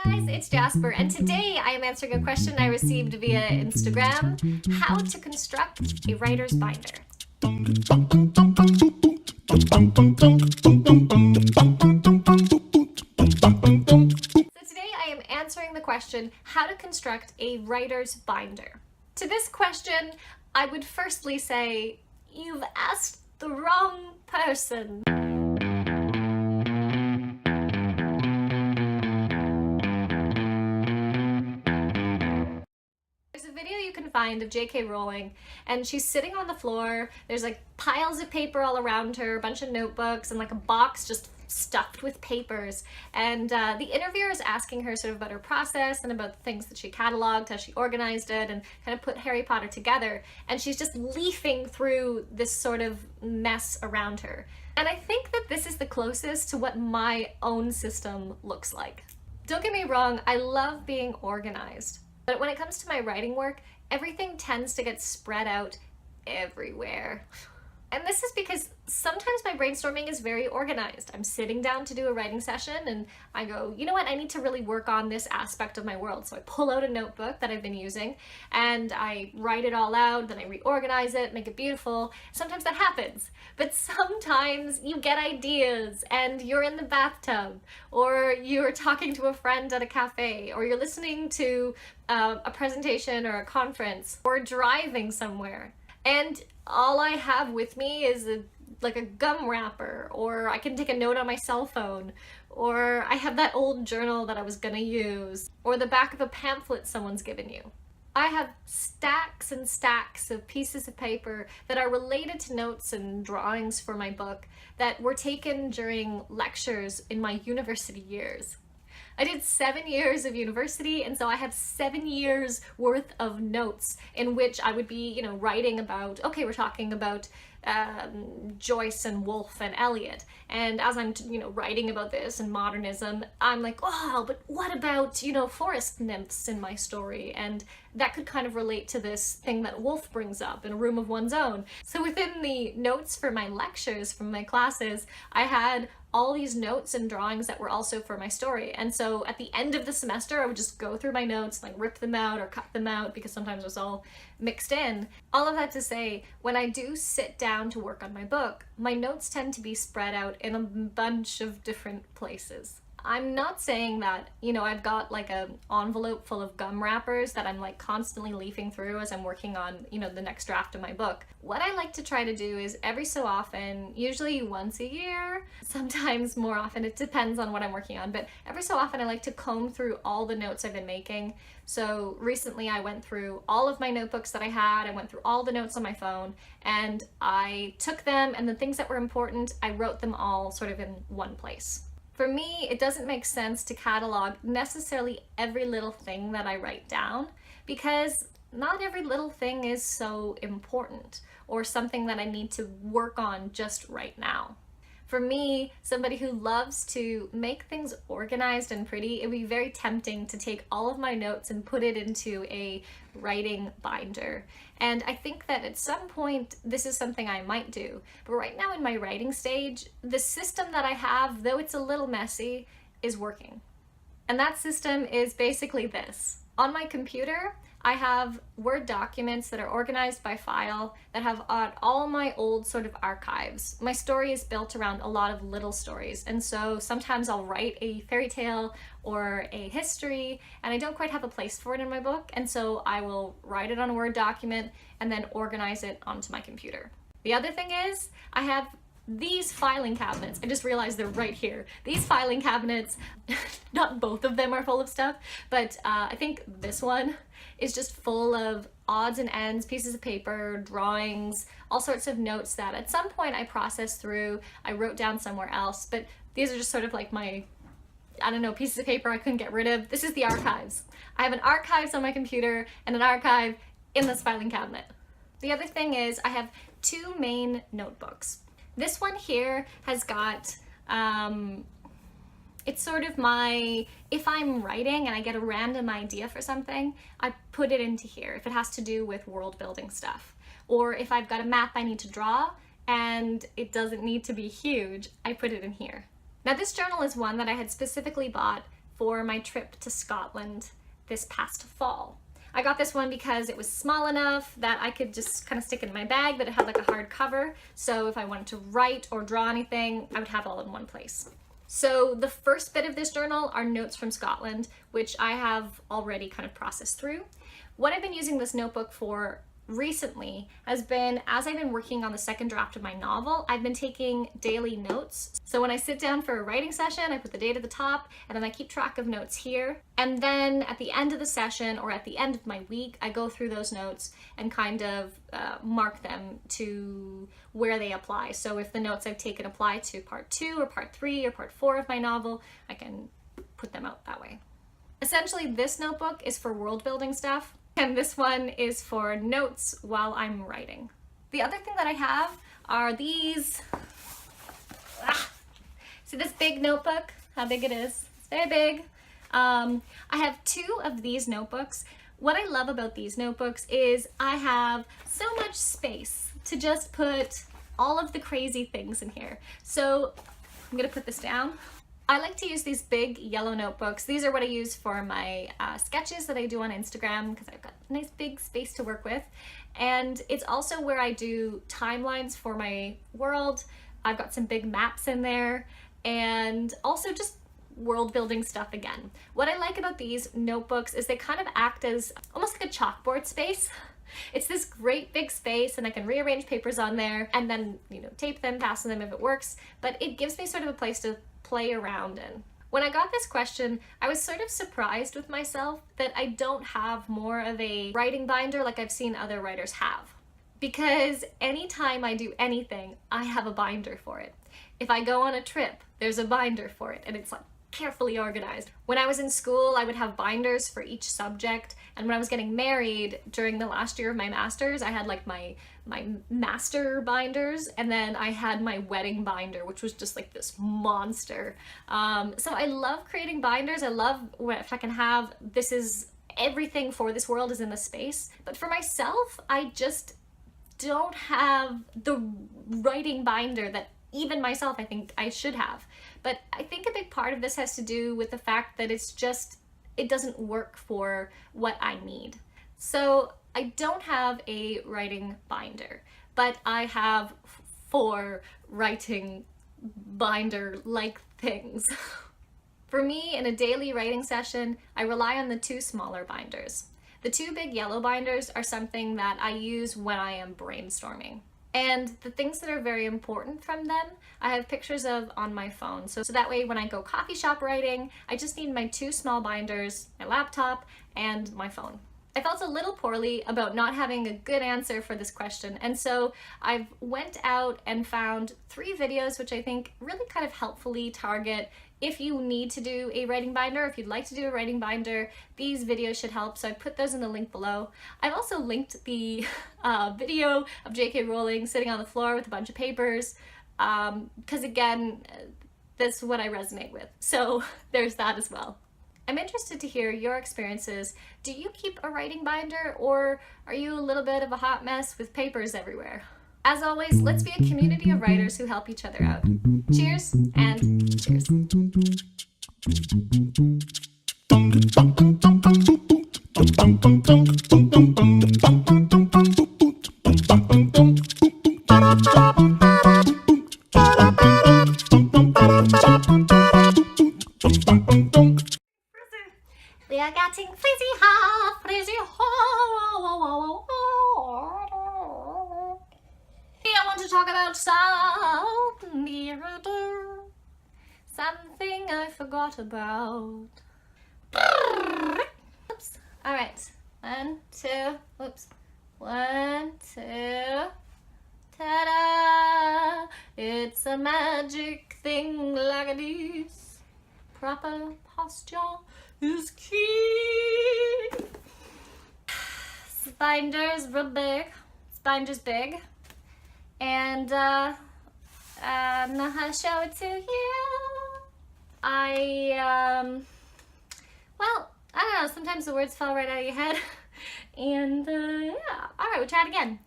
guys, it's Jasper, and today I am answering a question I received via Instagram: how to construct a writer's binder. So today I am answering the question, how to construct a writer's binder. To this question, I would firstly say, you've asked the wrong person. You can find of J.K. Rowling, and she's sitting on the floor. There's like piles of paper all around her, a bunch of notebooks, and like a box just stuffed with papers. And the interviewer is asking her sort of about her process and about the things that she cataloged, how she organized it, and kind of put Harry Potter together. And she's just leafing through this sort of mess around her. And I think that this is the closest to what my own system looks like. Don't get me wrong, I love being organized. But when it comes to my writing work, everything tends to get spread out everywhere. And this is because sometimes my brainstorming is very organized. I'm sitting down to do a writing session and I go, you know what, I need to really work on this aspect of my world. So I pull out a notebook that I've been using and I write it all out, then I reorganize it, make it beautiful. Sometimes that happens, but sometimes you get ideas and you're in the bathtub, or you're talking to a friend at a cafe, or you're listening to a presentation or a conference, or driving somewhere. And all I have with me is like a gum wrapper, or I can take a note on my cell phone, or I have that old journal that I was gonna use, or the back of a pamphlet someone's given you. I have stacks and stacks of pieces of paper that are related to notes and drawings for my book that were taken during lectures in my university years. I did 7 years of university, and so I have 7 years worth of notes in which I would be, writing about, okay, we're talking about Joyce and Woolf and Eliot. And as I'm, writing about this and modernism, I'm like, oh, but what about, forest nymphs in my story? And that could kind of relate to this thing that Woolf brings up in A Room of One's Own. So within the notes for my lectures from my classes, I had all these notes and drawings that were also for my story. And so at the end of the semester, I would just go through my notes, like rip them out or cut them out, because sometimes it was all mixed in. All of that to say, when I do sit down to work on my book, my notes tend to be spread out in a bunch of different places. I'm not saying that, I've got like an envelope full of gum wrappers that I'm like constantly leafing through as I'm working on, the next draft of my book. What I like to try to do is every so often, usually once a year, sometimes more often, it depends on what I'm working on, but every so often I like to comb through all the notes I've been making. So recently I went through all of my notebooks that I had, I went through all the notes on my phone, and I took them, and the things that were important, I wrote them all sort of in one place. For me, it doesn't make sense to catalog necessarily every little thing that I write down, because not every little thing is so important or something that I need to work on just right now. For me, somebody who loves to make things organized and pretty, it would be very tempting to take all of my notes and put it into a writing binder. And I think that at some point, this is something I might do. But right now in my writing stage, the system that I have, though it's a little messy, is working. And that system is basically this. On my computer, I have Word documents that are organized by file that have all my old sort of archives. My story is built around a lot of little stories, and so sometimes I'll write a fairy tale or a history and I don't quite have a place for it in my book, and so I will write it on a Word document and then organize it onto my computer. The other thing is I have these filing cabinets. I just realized they're right here. These filing cabinets, not both of them are full of stuff, but I think this one is just full of odds and ends, pieces of paper, drawings, all sorts of notes that at some point I processed through, I wrote down somewhere else, but these are just sort of like my, pieces of paper I couldn't get rid of. This is the archives. I have an archives on my computer and an archive in this filing cabinet. The other thing is I have two main notebooks. This one here has got, it's sort of my, if I'm writing and I get a random idea for something, I put it into here if it has to do with world building stuff. Or if I've got a map I need to draw and it doesn't need to be huge, I put it in here. Now this journal is one that I had specifically bought for my trip to Scotland this past fall. I got this one because it was small enough that I could just kind of stick it in my bag, but it had like a hard cover. So if I wanted to write or draw anything, I would have it all in one place. So the first bit of this journal are notes from Scotland, which I have already kind of processed through. What I've been using this notebook for recently has been, as I've been working on the second draft of my novel, I've been taking daily notes. So when I sit down for a writing session, I put the date at the top, and then I keep track of notes here. And then at the end of the session, or at the end of my week, I go through those notes and kind of mark them to where they apply. So if the notes I've taken apply to part 2 or part 3 or part 4 of my novel, I can put them out that way. Essentially, this notebook is for world building stuff, and this one is for notes while I'm writing. The other thing that I have are these. See this big notebook? How big it is? It's very big. I have 2 of these notebooks. What I love about these notebooks is I have so much space to just put all of the crazy things in here. So I'm gonna put this down. I like to use these big yellow notebooks. These are what I use for my sketches that I do on Instagram because I've got a nice big space to work with. And it's also where I do timelines for my world. I've got some big maps in there and also just world building stuff again. What I like about these notebooks is they kind of act as almost like a chalkboard space. It's this great big space and I can rearrange papers on there and then, you know, tape them, fasten them if it works, but it gives me sort of a place to play around in. When I got this question, I was sort of surprised with myself that I don't have more of a writing binder like I've seen other writers have. Because anytime I do anything, I have a binder for it. If I go on a trip, there's a binder for it, and it's like carefully organized. When I was in school, I would have binders for each subject, and when I was getting married during the last year of my master's, I had like my master binders, and then I had my wedding binder, which was just like this monster. So I love creating binders. I love if I can have, this is everything for this world is in the space. But for myself, I just don't have the writing binder that even myself I think I should have. But I think a big part of this has to do with the fact that it's just, it doesn't work for what I need. So I don't have a writing binder, but I have 4 writing binder-like things. For me, in a daily writing session, I rely on the 2 smaller binders. The 2 big yellow binders are something that I use when I am brainstorming. And the things that are very important from them, I have pictures of on my phone. So that way when I go coffee shop writing, I just need my 2 small binders, my laptop, and my phone. I felt a little poorly about not having a good answer for this question, and so I went out and found 3 videos which I think really kind of helpfully target if you need to do a writing binder, if you'd like to do a writing binder, these videos should help, so I put those in the link below. I've also linked the video of J.K. Rowling sitting on the floor with a bunch of papers, because again, that's what I resonate with, so there's that as well. I'm interested to hear your experiences. Do you keep a writing binder, or are you a little bit of a hot mess with papers everywhere? As always, let's be a community of writers who help each other out. Cheers and cheers. We are getting frizzy hot, frizzy hot. I want to talk about something I forgot about. Oops. All right. 1, 2. Oops. 1, 2. Ta-da! It's a magic thing like this. Proper posture is key. Spinder's real big. Spinder's big. And I don't know how to show it to you. Well, I don't know, sometimes the words fall right out of your head. And yeah, all right, we'll try it again.